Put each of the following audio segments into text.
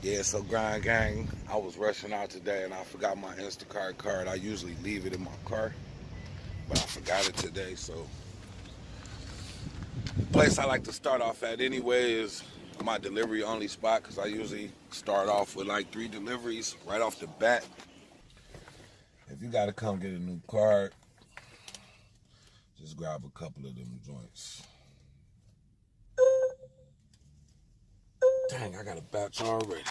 Yeah, so Grind Gang, I was rushing out today and I forgot my Instacart card. I usually leave it in my car, but I forgot it today. So the place I like to start off at anyway is my delivery only spot, because I usually start off with like 3 deliveries right off the bat. If you gotta come get a new card, just grab a couple of them joints. Dang, I got a batch already.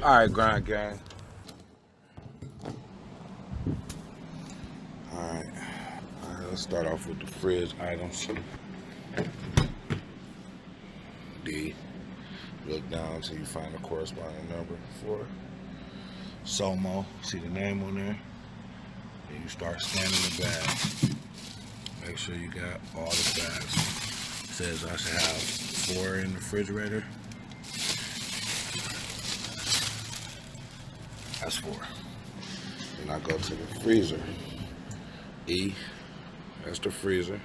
All right, Grind Gang. All right, let's start off with the fridge items. D. Look down until you find the corresponding number. 4. Somo. See the name on there? Then you start scanning the bags. Make sure you got all the bags. It says I should have 4 in the refrigerator. That's 4. Then I go to the freezer. E. That's the freezer.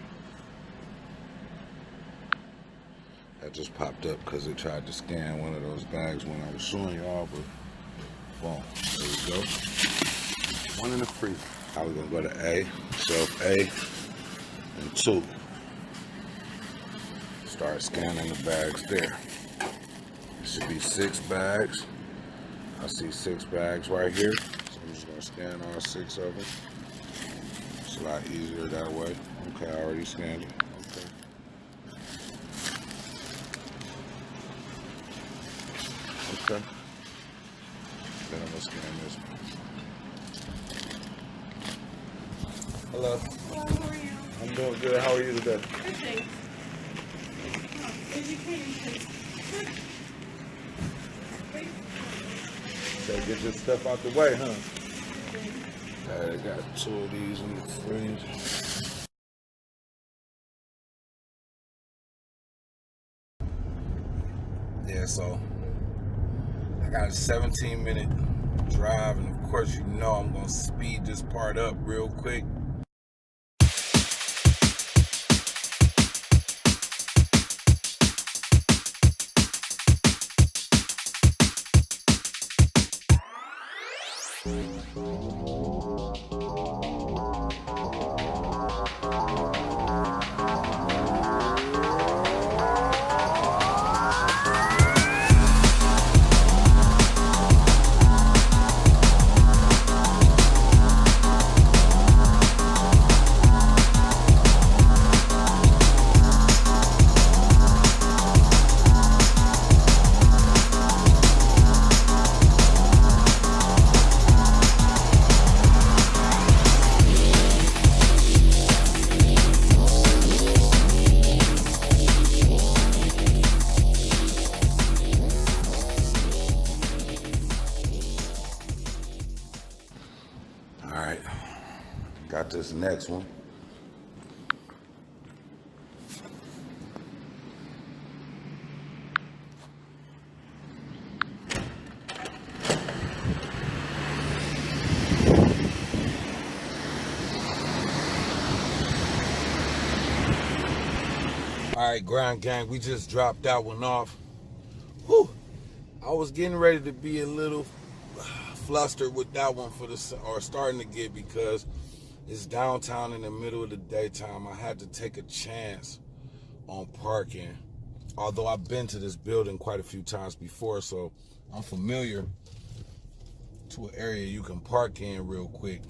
That just popped up because it tried to scan one of those bags when I was showing y'all, but boom, there we go. 1 in the freezer. Now we're gonna go to A, shelf A, and 2. Start scanning the bags there. It should be 6 bags. I see 6 bags right here, so I'm just gonna scan all 6 of them. It's a lot easier that way. Okay, I already scanned it. Okay. Okay. Then I'm gonna scan this one. Hello. Hello, how are you? I'm doing good. How are you today? Good, thanks. So get this stuff out the way, huh? I got 2 of these in the fridge. Yeah, so I got a 17-minute drive, and of course you know I'm gonna speed this part up real quick. Alright, got this next one. Alright, Grind Gang, we just dropped that one off. Whew. I was getting ready to be a little flustered with that one or starting to get, because it's downtown in the middle of the daytime. I had to take a chance on parking. Although I've been to this building quite a few times before, so I'm familiar to an area you can park in real quick.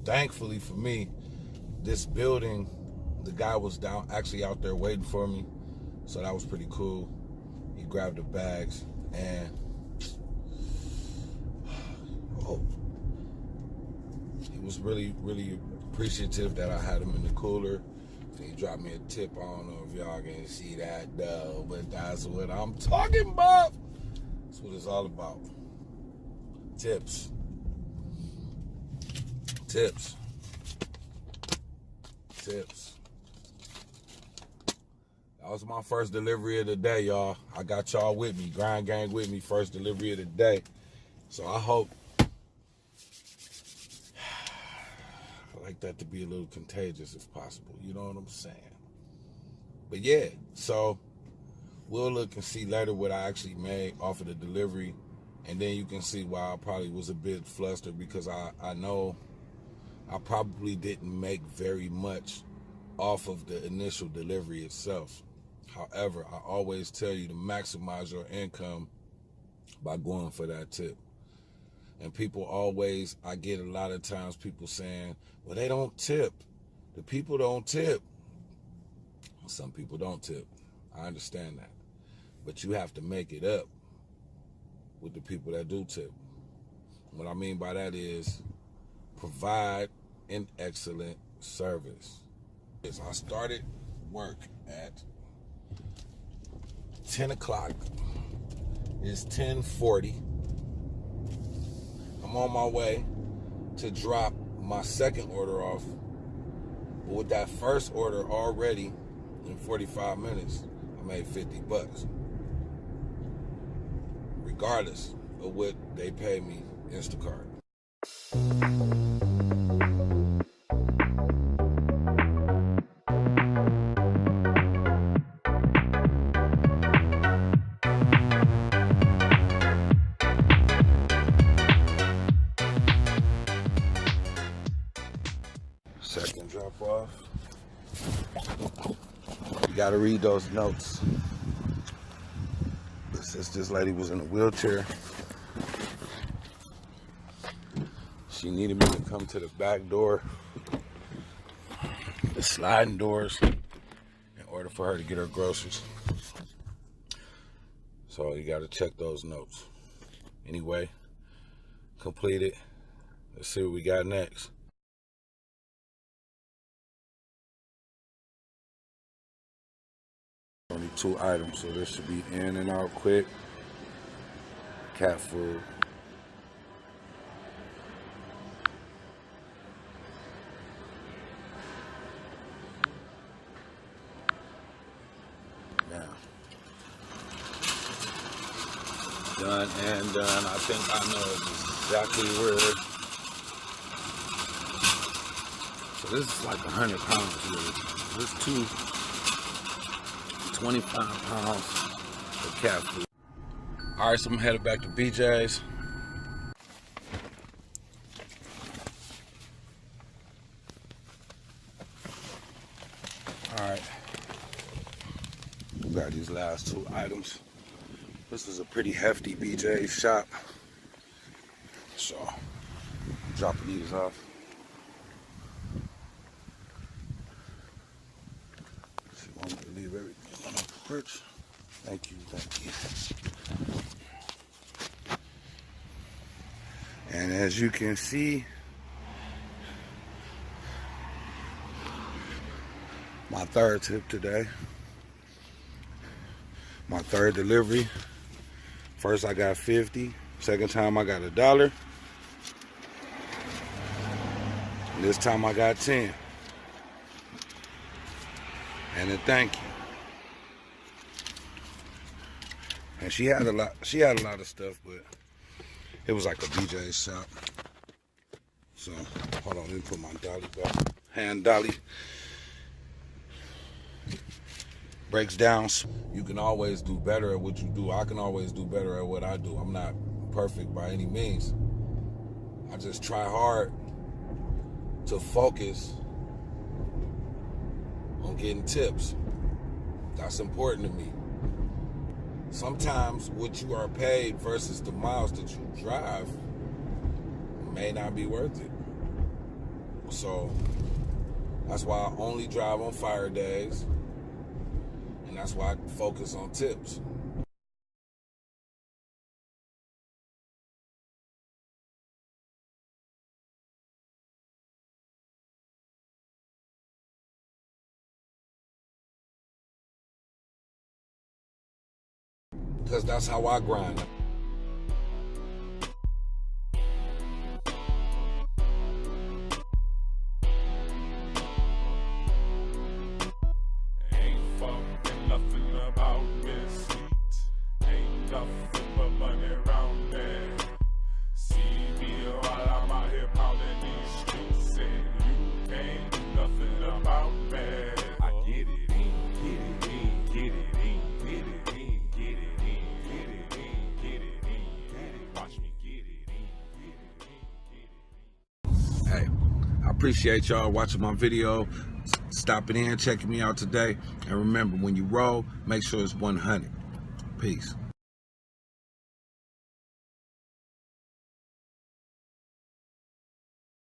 Thankfully for me, this building, the guy was actually out there waiting for me, so that was pretty cool. He grabbed the bags, and he was really, really appreciative that I had him in the cooler. He dropped me a tip. I don't know if y'all can see that though, but that's what I'm talking about. That's what it's all about. Tips. Tips. Tips. was my first delivery of the day, y'all. I got y'all with me, grind gang with me, first delivery of the day. So I hope, I like that to be a little contagious if possible. You know what I'm saying? But yeah, so we'll look and see later what I actually made off of the delivery. And then you can see why I probably was a bit flustered, because I know I probably didn't make very much off of the initial delivery itself. However, I always tell you to maximize your income by going for that tip. And people always, I get a lot of times people saying, well, they don't tip. The people don't tip. Some people don't tip. I understand that. But you have to make it up with the people that do tip. What I mean by that is provide an excellent service. I started work at 10 o'clock. It's 10:40. I'm on my way to drop my second order off. But with that first order already in 45 minutes, I made $50. Regardless of what they pay me Instacart. Second drop off. You gotta read those notes. Since this lady was in a wheelchair, she needed me to come to the back door, the sliding doors, in order for her to get her groceries. So you gotta check those notes. Anyway, completed. Let's see what we got next. Only 2 items, so this should be in and out quick. Cat food. Now, done and done. I think I know exactly where. So this is like 100 pounds really. This is 25 pounds of cat food. All right, so I'm headed back to BJ's. All right, got these last 2 items. This is a pretty hefty BJ's shop, so I'm dropping these off. She want me to leave everything on the porch. Thank you, thank you. And as you can see, my third tip today, my third delivery. First I got 50, second time I got $1. And this time I got 10. And a thank you. And she had a lot of stuff, but it was like a BJ's shop. So, hold on, let me put my dolly back. Hand dolly. Breaks down. You can always do better at what you do. I can always do better at what I do. I'm not perfect by any means. I just try hard to focus on getting tips. That's important to me. Sometimes what you are paid versus the miles that you drive may not be worth it. So that's why I only drive on fire days, and that's why I focus on tips. Because that's how I grind. Ain't far enough Nothing but money around there. See me while I'm out here pounding these streets, and you can't do nothing about me. I get it in, get it in, get it in, get it in, get it in, get it in, get it in. Watch me get it in, get it in, get it in. Hey, I appreciate y'all watching my video, stopping in, checking me out today. And remember, when you roll, make sure it's 100. Peace.